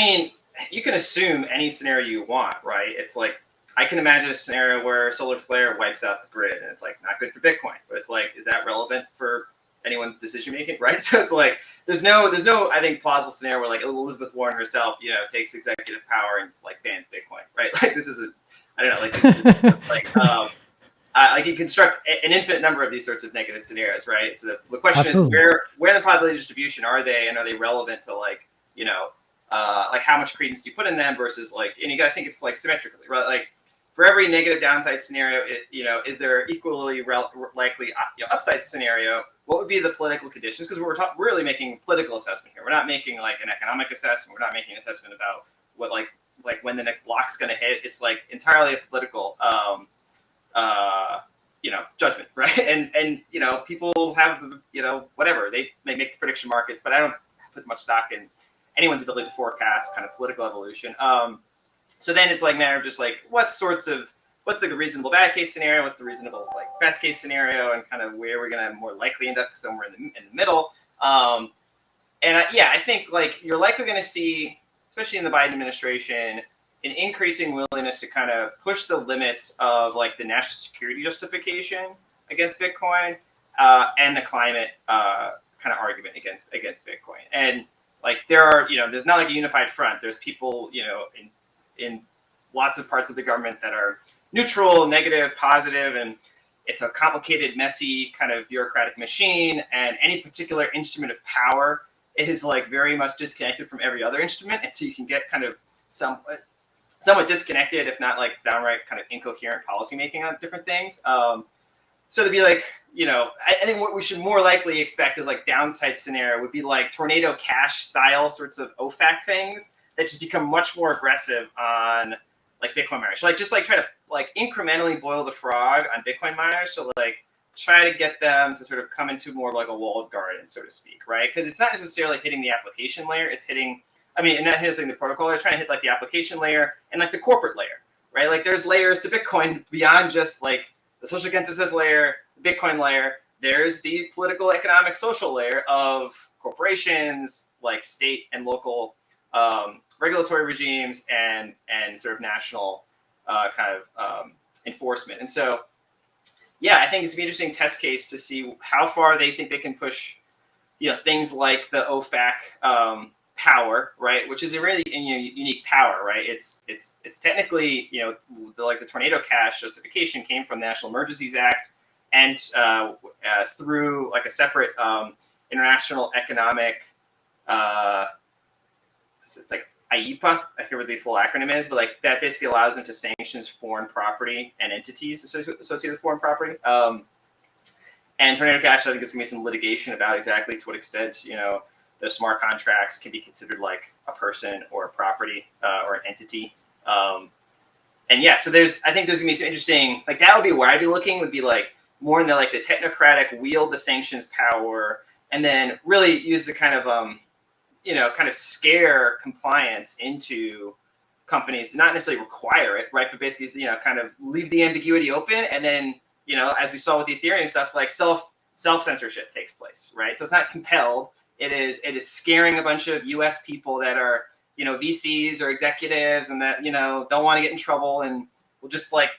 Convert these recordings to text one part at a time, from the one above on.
mean, you can assume any scenario you want, right? It's like, I can imagine a scenario where solar flare wipes out the grid, and it's like not good for Bitcoin. But it's like, is that relevant for anyone's decision making, right? So it's like, there's no, I think, plausible scenario where like Elizabeth Warren herself, takes executive power and like bans Bitcoin, right? Like this is I don't know, like you construct an infinite number of these sorts of negative scenarios, right? So the question Absolutely. is where the probability distribution are they, and are they relevant to like like how much credence do you put in them versus like, and you got to think it's like symmetrically, right? Like for every negative downside scenario, is there equally likely upside scenario? What would be the political conditions? Because we're really making a political assessment here. We're not making like an economic assessment. We're not making an assessment about what like when the next block's going to hit. It's like entirely a political judgment, right? And people have whatever they may make the prediction markets, but I don't put much stock in anyone's ability to forecast kind of political evolution. So then it's like matter of just like what's the reasonable bad case scenario, what's the reasonable like best case scenario, and kind of where we're gonna more likely end up somewhere in the middle. I think like you're likely going to see, especially in the Biden administration, an increasing willingness to kind of push the limits of like the national security justification against Bitcoin and the climate kind of argument against Bitcoin. And like there's not like a unified front. There's people in lots of parts of the government that are neutral, negative, positive, and it's a complicated, messy kind of bureaucratic machine. And any particular instrument of power is like very much disconnected from every other instrument, and so you can get kind of somewhat disconnected, if not like downright kind of incoherent policymaking on different things. So to be like, I think what we should more likely expect as like downside scenario would be like tornado cash style sorts of OFAC things that just become much more aggressive on like Bitcoin miners. So like just like try to like incrementally boil the frog on Bitcoin miners. So like try to get them to sort of come into more like a walled garden, so to speak, right? Because it's not necessarily hitting the application layer. It's hitting, and not hitting the protocol. They're trying to hit like the application layer and like the corporate layer, right? Like there's layers to Bitcoin beyond just like the social consensus layer, the Bitcoin layer. There's the political, economic, social layer of corporations, like state and local regulatory regimes and sort of national enforcement. And so, yeah, I think it's an interesting test case to see how far they think they can push, things like the OFAC power, right? Which is a really unique power, right? It's technically, the tornado cash justification came from the National Emergencies Act and through like a separate international economic, it's like IEPA, I forget what the full acronym is, but like that basically allows them to sanctions foreign property and entities associated with foreign property. And tornado cash, I think there's gonna be some litigation about exactly to what extent the smart contracts can be considered like a person or a property or an entity. And yeah, so I think there's gonna be some interesting, like that would be where I'd be looking, would be like more in the like the technocratic wield the sanctions power and then really use the kind of kind of scare compliance into companies, not necessarily require it, right? But basically, kind of leave the ambiguity open. And then, as we saw with the Ethereum stuff, like self-censorship takes place, right? So it's not compelled. It is scaring a bunch of US people that are, VCs or executives and that, don't want to get in trouble and will just like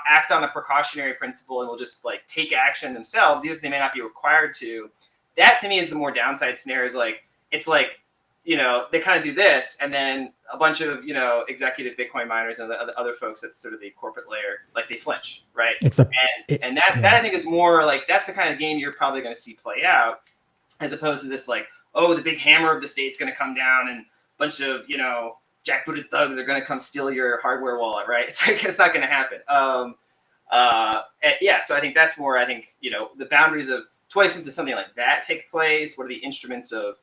act on a precautionary principle and will just like take action themselves, even if they may not be required to. That to me is the more downside scenario. Is like, it's like, they kind of do this, and then a bunch of, executive Bitcoin miners and the other folks at sort of the corporate layer, like they flinch, right? That I think is more like, that's the kind of game you're probably going to see play out, as opposed to this like, oh, the big hammer of the state's going to come down and a bunch of, jackbooted thugs are going to come steal your hardware wallet, right? It's like, it's not going to happen. So I think that's more, the boundaries of to what extent does something like that take place? What are the instruments of,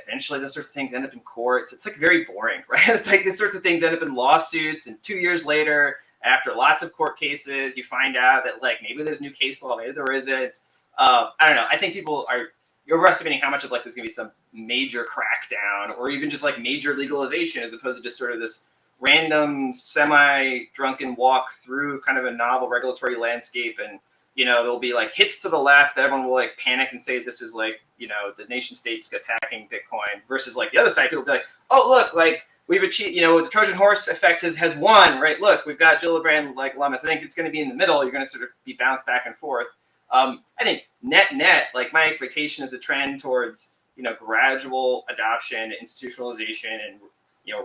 eventually those sorts of things end up in courts. It's like very boring, right? It's like these sorts of things end up in lawsuits, and 2 years later, after lots of court cases, you find out that like maybe there's new case law, maybe there isn't. I don't know. I think you're overestimating how much of like there's gonna be some major crackdown or even just like major legalization, as opposed to just sort of this random semi-drunken walk through kind of a novel regulatory landscape. And there'll be like hits to the left. Everyone will like panic and say this is like, the nation state's attacking Bitcoin, versus like the other side, people will be like, oh, look, like we've achieved, the Trojan horse effect has won, right? Look, we've got Gillibrand like Lummis. I think it's going to be in the middle. You're going to sort of be bounced back and forth. I think net, like my expectation is the trend towards, gradual adoption, institutionalization, and,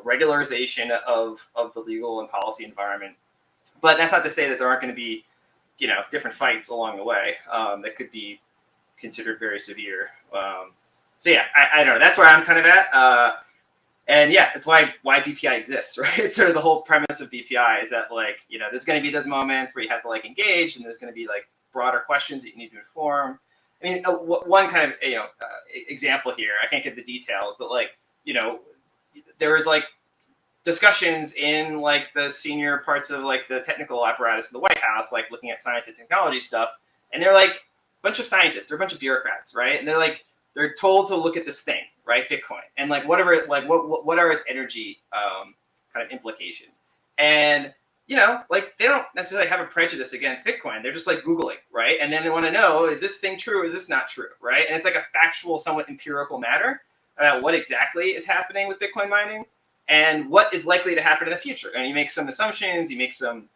regularization of the legal and policy environment. But that's not to say that there aren't going to be, different fights along the way that could be considered very severe. So yeah, I don't know. That's where I'm kind of at. And yeah, that's why BPI exists, right? It's sort of the whole premise of BPI is that there's going to be those moments where you have to engage, and there's going to be broader questions that you need to inform. I mean, one kind of example here. I can't give the details, but there was discussions in the senior parts of the technical apparatus of the White House, looking at science and technology stuff, and they're a bunch of scientists, they're a bunch of bureaucrats, right? And they're told to look at this thing, right, Bitcoin, and what are its energy kind of implications, and they don't necessarily have a prejudice against Bitcoin. They're just Googling, right? And then they want to know, is this thing true? Is this not true, right? And it's a factual, somewhat empirical matter about what exactly is happening with Bitcoin mining and what is likely to happen in the future. And you make some assumptions, you make some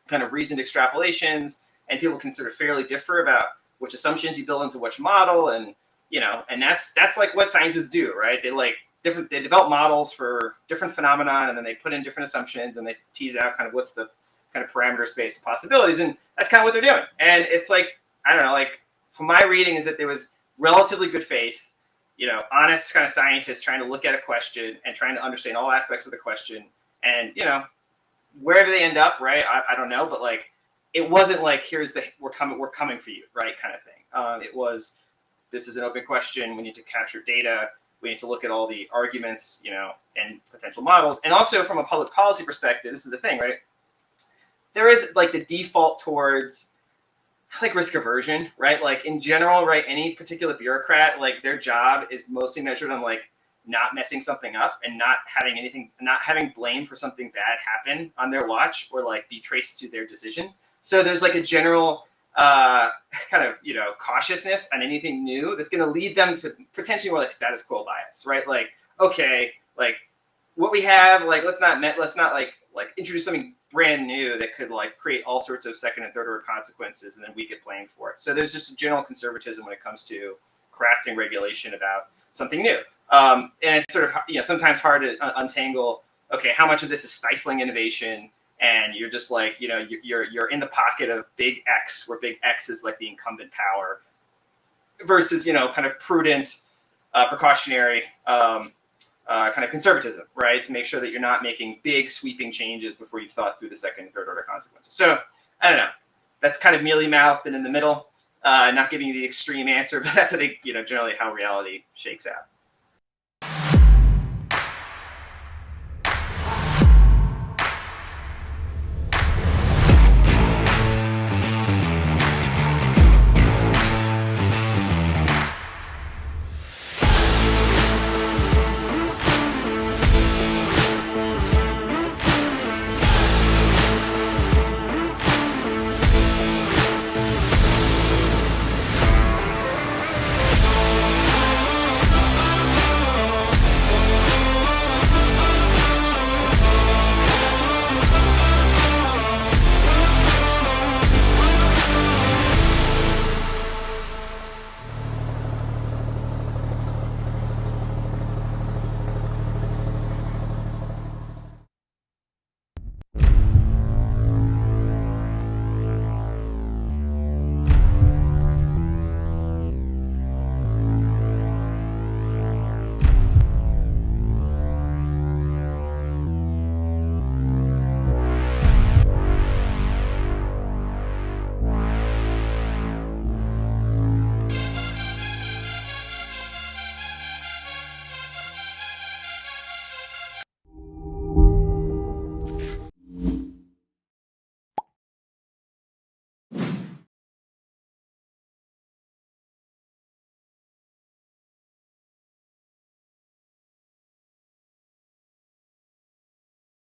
kind of reasoned extrapolations, and people can sort of fairly differ about which assumptions you build into which model, and and that's what scientists do, right? They develop models for different phenomena, and then they put in different assumptions, and they tease out kind of what's the kind of parameter space of possibilities, and that's kind of what they're doing. And it's I don't know, from my reading is that there was relatively good faith, honest kind of scientists trying to look at a question and trying to understand all aspects of the question, and where do they end up, right? I don't know, but it wasn't we're coming for you, right, kind of thing. It was, this is an open question. We need to capture data. We need to look at all the arguments, and potential models. And also from a public policy perspective, this is the thing, right? There is the default towards risk aversion, right? In general, right, any particular bureaucrat, their job is mostly measured on not messing something up and not having blame for something bad happen on their watch or be traced to their decision. So there's a general kind of cautiousness on anything new that's going to lead them to potentially more status quo bias, right? Okay, what we have, let's not introduce something brand new that could create all sorts of second and third order consequences, and then we get blamed for it. So there's just a general conservatism when it comes to crafting regulation about something new, and it's sort of sometimes hard to untangle. Okay, how much of this is stifling innovation? And you're just you're in the pocket of big X, where big X is the incumbent power, versus kind of prudent, precautionary kind of conservatism, right? To make sure that you're not making big sweeping changes before you've thought through the second and third order consequences. So I don't know. That's kind of mealy mouthed and in the middle, not giving you the extreme answer, but that's I think generally how reality shakes out.